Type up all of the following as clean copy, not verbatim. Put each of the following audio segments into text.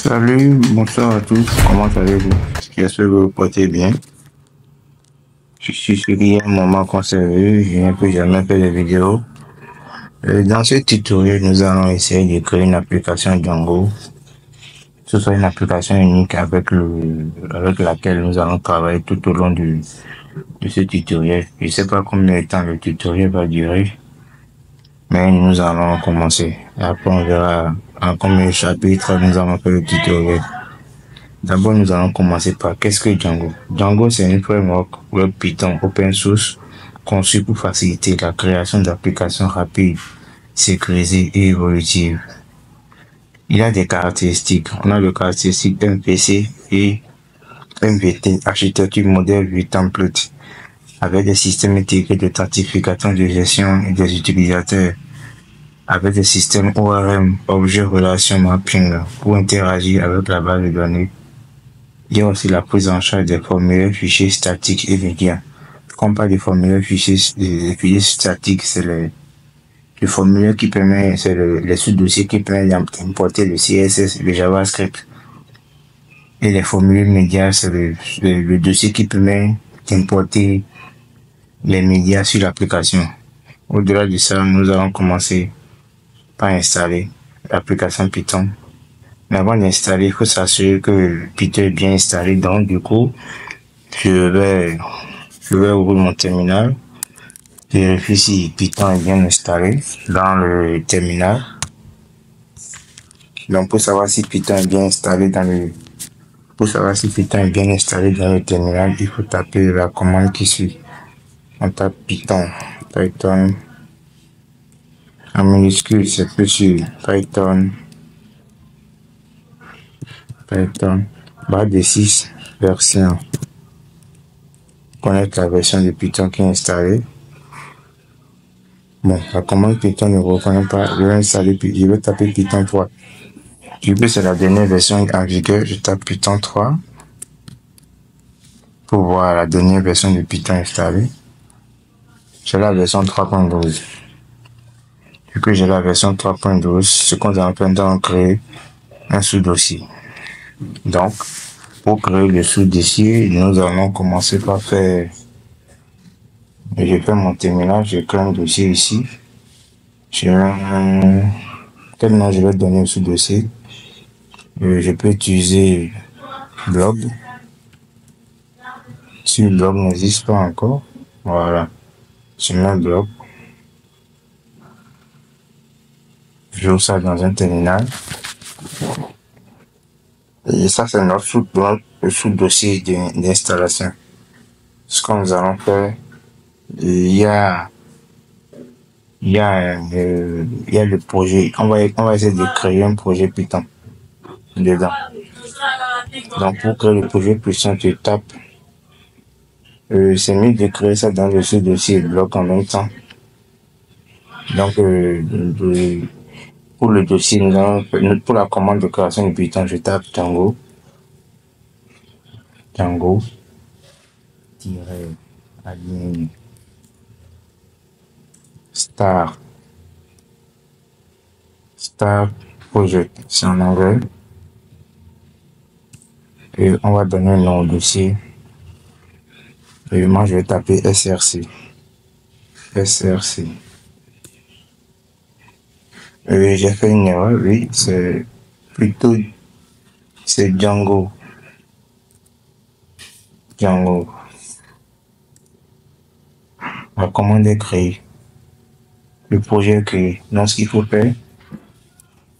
Salut, bonsoir à tous, comment allez-vous? J'espère que vous vous portez bien. Je suis sur un moment conservé, je n'ai plus jamais fait de vidéo. Dans ce tutoriel, nous allons essayer de créer une application Django. Ce sera une application unique avec laquelle nous allons travailler tout au long de ce tutoriel. Je ne sais pas combien de temps le tutoriel va durer, mais nous allons commencer. Après, on verra en combien de chapitres nous allons faire le tutoriel. D'abord, nous allons commencer par qu'est-ce que Django? Django, c'est une framework web Python open source conçu pour faciliter la création d'applications rapides, sécurisées et évolutives. Il a des caractéristiques. On a le caractéristique MVC et MVT, architecture modèle vue template, avec des systèmes intégrés d'authentification de gestion et des utilisateurs, avec des systèmes ORM, objet relation mapping, pour interagir avec la base de données. Il y a aussi la prise en charge des formulaires fichiers statiques et médias. Quand on parle des formulaires fichiers statiques, c'est le formulaire qui permet, c'est les sous-dossiers qui permettent d'importer le CSS, le JavaScript. Et les formulaires médias, c'est le dossier qui permet d'importer les médias sur l'application. Au-delà de ça, nous allons commencer par installer l'application Python. Mais avant d'installer, il faut s'assurer que Python est bien installé. Donc, du coup, je vais ouvrir mon terminal. Vérifier si Python est bien installé dans le terminal. Donc, pour savoir si Python est bien installé dans le terminal, il faut taper la commande qui suit. On tape Python en minuscule, c'est plus sûr. Python barre de 6 version. Connaître la version de Python qui est installée. Bon, la commande Python ne reconnaît pas. Je vais taper Python 3. Du coup, c'est la dernière version en vigueur. Je tape Python 3 pour voir la dernière version de Python installée. J'ai la version 3.12. Du coup, j'ai la version 3.12. Ce qu'on va faire, on créer un sous-dossier. Donc, pour créer le sous-dossier, nous allons commencer par faire. Je fais mon terminal, je crée un dossier ici. Quel nom je vais donner au sous-dossier? Je peux utiliser blog. Si le blog n'existe pas encore, voilà. Je mets un blog. Je ouvre ça dans un terminal. Et ça, c'est notre sous-dossier d'installation. Ce que nous allons faire, il y a le projet. On va essayer de créer un projet Python dedans. Donc, pour créer le projet Python, tu tapes. C'est mieux de créer ça dans le sous-dossier blog en même temps. Donc, pour le dossier, pour la commande de création de Python, je tape Django. Django-admin start project, c'est en anglais. Et on va donner un nom au dossier. Et moi, je vais taper SRC. J'ai fait une erreur, oui, c'est Django. La commande est créée. Le projet est créé. Donc, ce qu'il faut faire,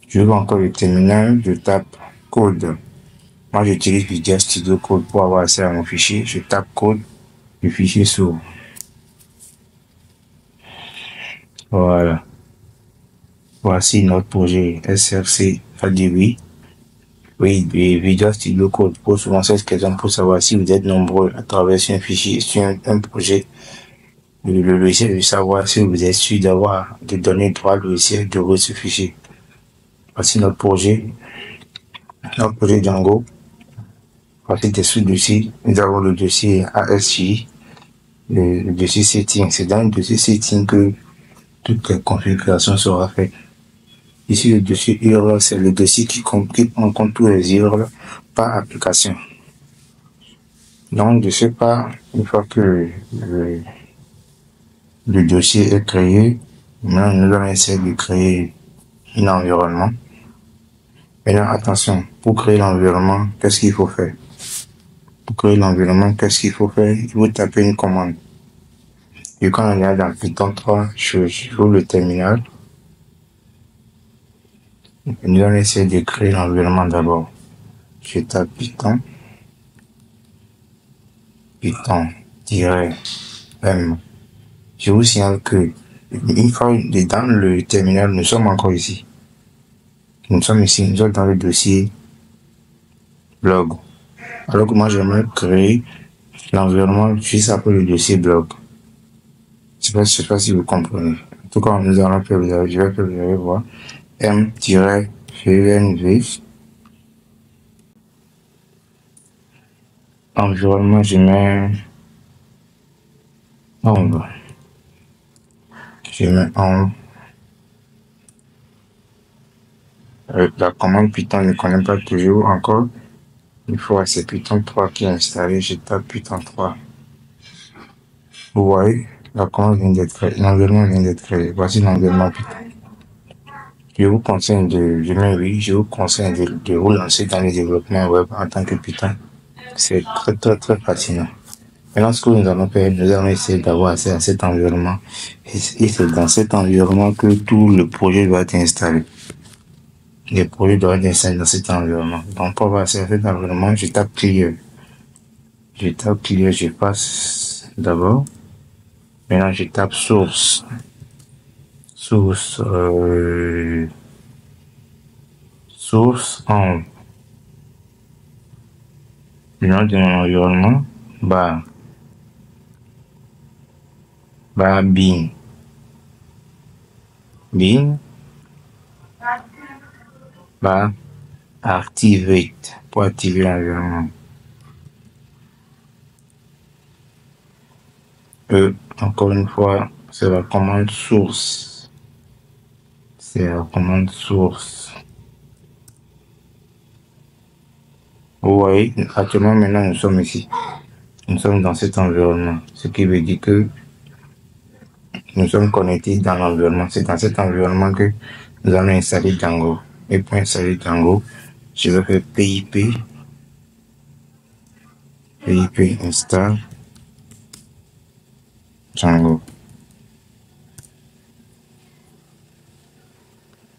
je vais encore le terminal, je tape code. Moi, j'utilise Visual Studio Code pour avoir accès à mon fichier. Je tape code, le fichier s'ouvre. Voilà. Voici notre projet SRC a dit oui. Oui, Visual Studio Code pose souvent cette question pour savoir si vous êtes nombreux à traverser un fichier sur un projet. Le logiciel veut savoir si vous êtes sûr de donner droit au logiciel de ce fichier. Voici notre projet Django. Voici des sous-dossiers. Nous avons le dossier ASJ, le dossier setting. C'est dans le dossier setting que toutes les configurations seront faites. Ici, le dossier URL, c'est le dossier qui prend en compte tous les URL par application. Donc, de ce pas, une fois que le dossier est créé, maintenant, nous allons essayer de créer un environnement. Maintenant, attention, pour créer l'environnement, qu'est-ce qu'il faut faire? Pour créer l'environnement, qu'est-ce qu'il faut faire? Il faut taper une commande. Et quand on est dans Python 3, j'ouvre le terminal. Nous allons essayer de créer l'environnement d'abord. Je tape Python. Python-M. Je vous signale que une fois dans le terminal, nous sommes encore ici. Nous sommes ici, nous sommes dans le dossier blog. Alors que moi, j'aimerais créer l'environnement juste après le dossier blog. Je ne sais pas si vous comprenez. En tout cas, nous allons faire, je vais faire, vous allez voir, m-vnv. Environnement, je mets ombre. Je mets ombre. La commande Python ne connaît pas toujours encore. Une fois c'est Python 3 qui est installé, je tape Python 3. Vous voyez, la commande vient d'être créée, l'environnement vient d'être créé. Voici l'environnement Python. Je vous conseille de vous lancer dans le développement web en tant que Python. C'est très fascinant. Maintenant, ce que nous allons faire, nous allons essayer d'avoir accès à cet environnement. Et c'est dans cet environnement que tout le projet doit être installé. Les projets doivent être installés dans cet environnement. Donc, pour avoir accès à cet environnement, je tape clear. Je passe d'abord. Maintenant, je tape source. Source en le nom de mon environnement, bin activate pour activer l'environnement. Encore une fois, c'est la commande source. Vous voyez, actuellement, maintenant, nous sommes ici. Nous sommes dans cet environnement. Ce qui veut dire que nous sommes connectés dans l'environnement. C'est dans cet environnement que nous allons installer Django. Et pour installer Django, je vais faire PIP install Django.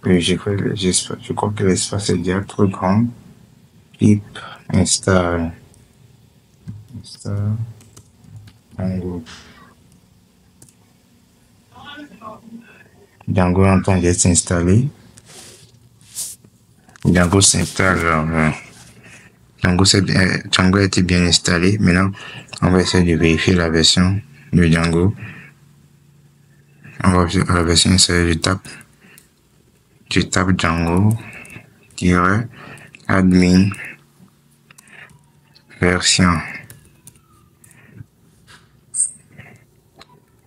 Et je crois que l'espace est déjà trop grand. PIP install Django. Django est en train d'être installé. Django s'installe. Django a été bien installé. Maintenant, on va essayer de vérifier la version de Django. On va voir la version installée. Je tape Django admin version.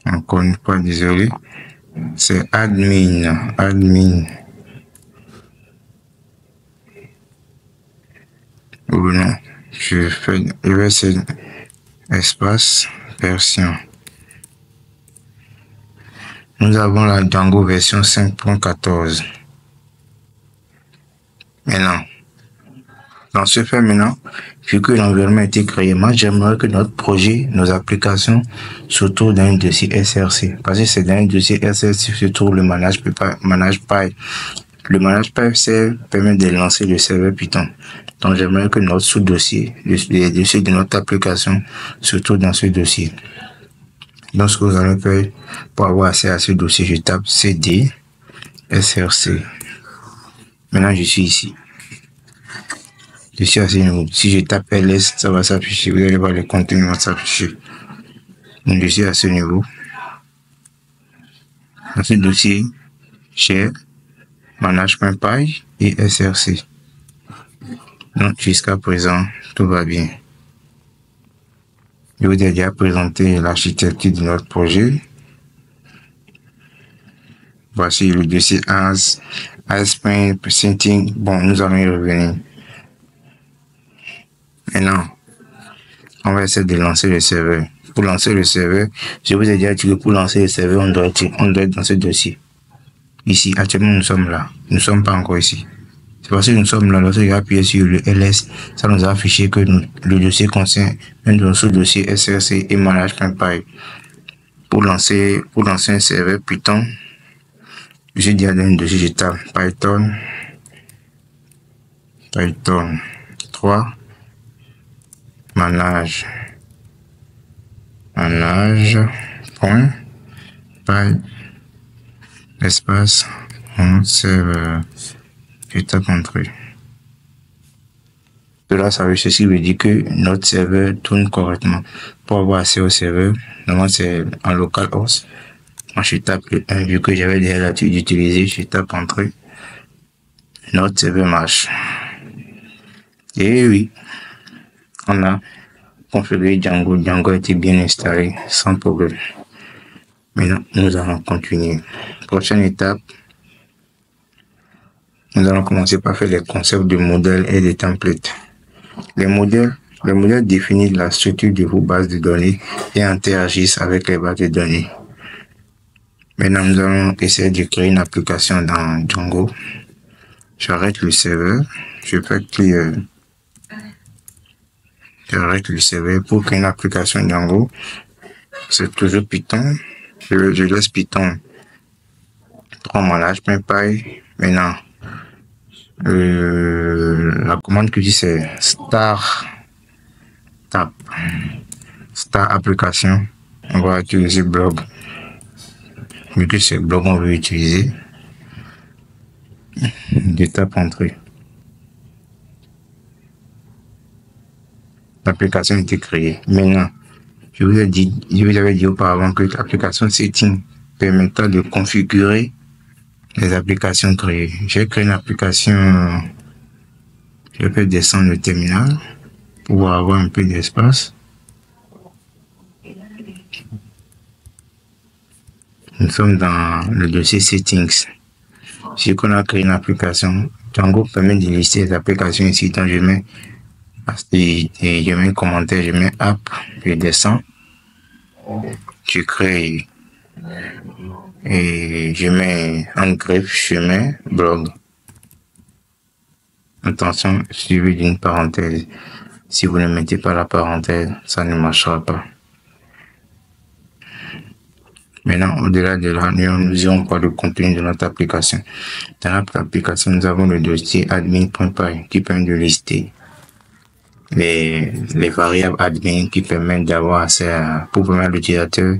Encore une fois, désolé. C'est admin. Ou non, je vais essayer espace version. Nous avons la Django version 5.14. Maintenant, dans ce fait maintenant, vu que l'environnement a été créé, moi j'aimerais que notre projet, nos applications, se trouvent dans un dossier SRC. Parce que c'est dans un dossier SRC que se trouve le manage pipe. Le manage pipe permet de lancer le serveur Python. Donc j'aimerais que notre sous-dossier, les dossiers de notre application, se trouvent dans ce dossier. Donc ce que vous allez faire pour avoir accès à ce dossier, je tape CD SRC. Maintenant je suis ici. Je suis à ce niveau. Si je tape LS, ça va s'afficher. Vous allez voir le contenu va s'afficher. Donc je suis à ce niveau. Dans ce dossier, share, manage.py et SRC. Donc jusqu'à présent, tout va bien. Je vous ai déjà présenté l'architecture de notre projet. Voici le dossier as ASP.NET Setting. Bon, nous allons y revenir. Maintenant, on va essayer de lancer le serveur. Pour lancer le serveur, je vous ai déjà dit que pour lancer le serveur, on doit être dans ce dossier. Ici, actuellement, nous sommes là. Nous ne sommes pas encore ici. C'est parce que nous sommes là. Lorsque j'ai appuyé sur le LS, ça nous a affiché que le dossier contient un sous-dossier SRC et manage.py. Pour lancer un serveur Python, je suis déjà dans un dossier, je tape Python 3 manage.py espace mon serveur. Je tape entrée. Cela, ça veut dire que notre serveur tourne correctement. Pour avoir accès au serveur, normalement c'est en localhost. Moi je tape le 1 vu que j'avais déjà l'habitude d'utiliser, je tape entrée. Notre serveur marche. Et oui, on a configuré Django. Django a été bien installé sans problème. Maintenant, nous allons continuer. Prochaine étape, nous allons commencer par faire les concepts de modèles et des templates. Les modèles définissent la structure de vos bases de données et interagissent avec les bases de données. Maintenant, nous allons essayer de créer une application dans Django. J'arrête le serveur. Je fais clear. J'arrête le serveur pour créer une application Django. C'est toujours Python. Je laisse Python 3 manage.py. Maintenant, la commande que je dis c'est start application. On va utiliser blog. Vu que c'est blog, on veut utiliser. Je tape entrée. L'application a été créée. Maintenant, je vous avais dit auparavant que l'application setting permettra de configurer les applications créées. J'ai créé une application. Je vais descendre le terminal pour avoir un peu d'espace. Nous sommes dans le dossier settings. Si on a créé une application, Django permet de lister les applications ici. Donc je mets un commentaire, je mets app, je descends, je crée et je mets en greffe, je mets blog. Attention, suivi d'une parenthèse. Si vous ne mettez pas la parenthèse, ça ne marchera pas. Maintenant, au-delà de là, nous irons voir le contenu de notre application. Dans notre application, nous avons le dossier admin.py qui permet de lister les variables admin qui permettent d'avoir accès pour permettre à l'utilisateur,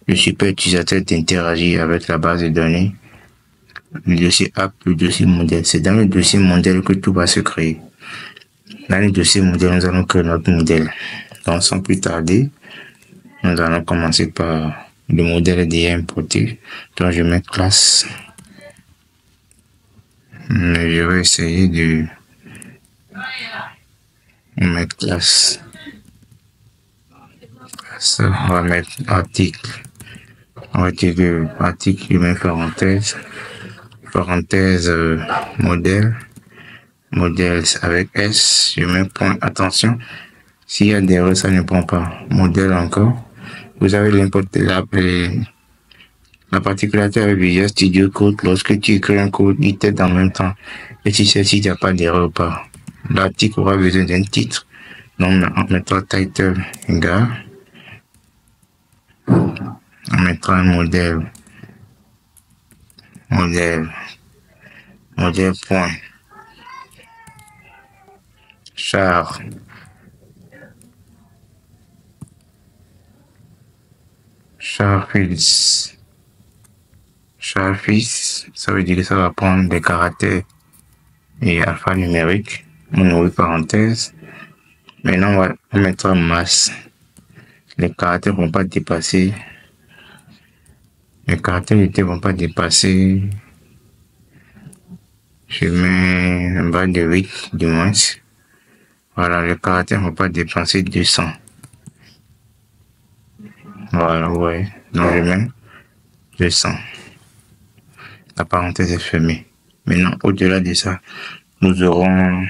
le super utilisateur d'interagir avec la base de données. Le dossier app, le dossier modèle. C'est dans le dossier modèle que tout va se créer. Dans le dossier modèle, nous allons créer notre modèle. Donc, sans plus tarder, nous allons commencer par le modèle déjà importé. Donc, je mets classe. Je vais essayer de mettre classe. On va mettre article. On va utiliser article, je mets parenthèse. Modèle avec S, je mets point. Attention, s'il y a des erreurs, ça ne prend pas. Modèle encore. Vous avez la particularité avec Visual Studio Code, lorsque tu écris un code, il t'aide en même temps. Et tu sais s'il n'y a pas d'erreur ou pas. L'article aura besoin d'un titre. Donc, on mettra title égale. On mettra un modèle point. Char. Charfils, ça veut dire que ça va prendre des caractères et alphanumériques, mon parenthèse. Maintenant, on mettra masse. Les caractères vont pas dépasser. Les caractères ne vont pas dépasser. Je mets un bas de 8 du moins. Voilà, les caractères ne vont pas dépasser 200. Voilà, ouais. Donc je mets 200. La parenthèse est fermée. Maintenant, au-delà de ça, nous aurons...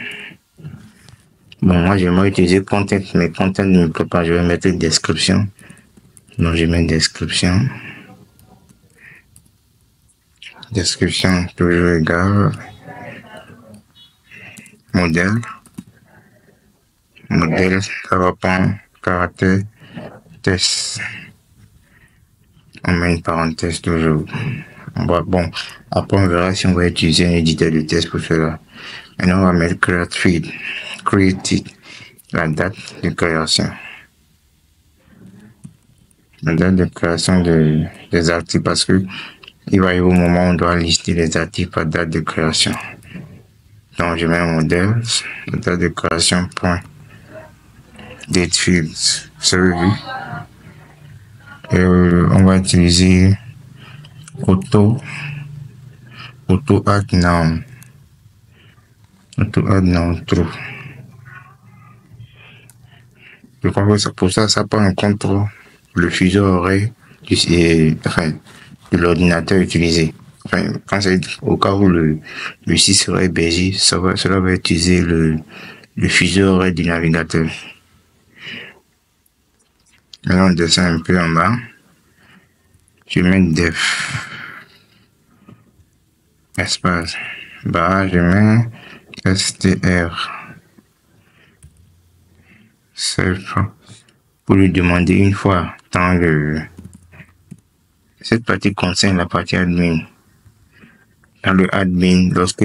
Bon, moi, j'aimerais utiliser content, mais content ne me plaît pas. Je vais mettre description. Donc, je mets description. Description, toujours égal. Modèle. Modèle, ça va prendre caractère, test. On met une parenthèse toujours. Bon, après on verra si on va utiliser un éditeur de test pour cela. Maintenant, on va mettre create la date de création. La date de création des articles parce que il va y avoir au moment où on doit lister les articles par date de création. Donc, je mets un modèle, la date de création, point, date fields, servi. On va utiliser auto add noun. Auto add noun true. Je crois que pour ça prend en compte le fuseau horaire de l'ordinateur utilisé. Enfin, quand c'est au cas où le site serait hébergé, cela va utiliser le fuseau horaire du navigateur. Maintenant, on descend un peu en bas. Je mets def. Espace. Barre, je mets str. Self. Pour lui demander une fois dans cette partie concerne la partie admin. Dans le admin, lorsque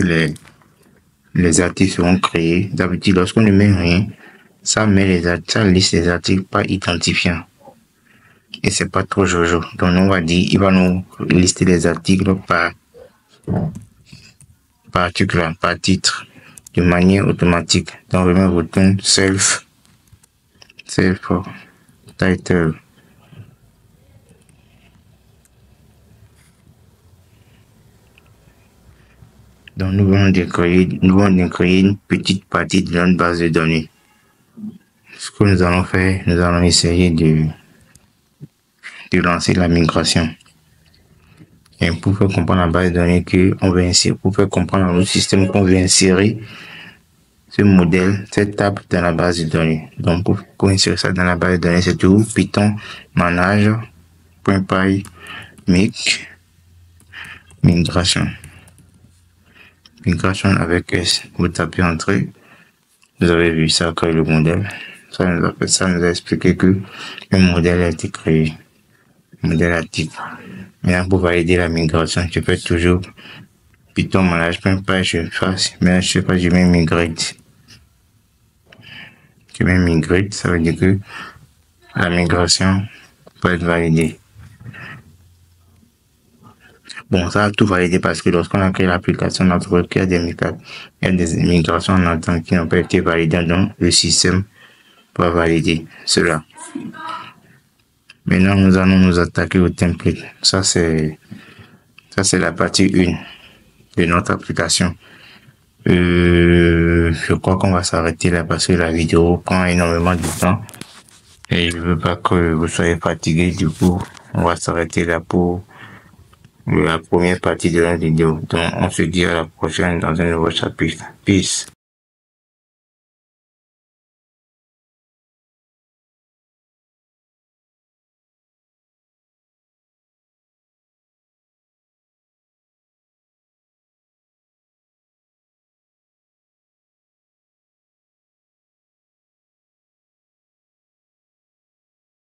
les articles seront créés, d'habitude, lorsqu'on ne met rien, ça liste les articles pas identifiants. Et c'est pas trop jojo. Donc, on va dire, il va nous lister les articles par titre, de manière automatique. Donc, on met le bouton self title. Donc, nous allons créer une petite partie de notre base de données. Ce que nous allons faire, nous allons essayer de lancer la migration. Et pour faire comprendre la base de données qu'on veut insérer, pour faire comprendre le système qu'on veut insérer, ce modèle, cette table dans la base de données. Donc, pour insérer ça dans la base de données, c'est tout Python manage.py migration avec S. Vous tapez entrée. Vous avez vu ça créer le modèle. Ça nous a expliqué que le modèle a été créé. Modèle actif. Maintenant, pour valider la migration, tu peux toujours Python manage.py, je mets migrate. Je mets migrate, ça veut dire que la migration peut être validée. Bon, ça a tout validé parce que lorsqu'on a créé l'application, on a trouvé qu'il y a des migrations en attente qui n'ont pas été validées, donc le système va valider cela. Maintenant, nous allons nous attaquer au template. Ça, c'est la partie 1 de notre application. Je crois qu'on va s'arrêter là parce que la vidéo prend énormément de temps et je veux pas que vous soyez fatigués. Du coup, on va s'arrêter là pour la première partie de la vidéo. Donc, on se dit à la prochaine dans un nouveau chapitre. Peace.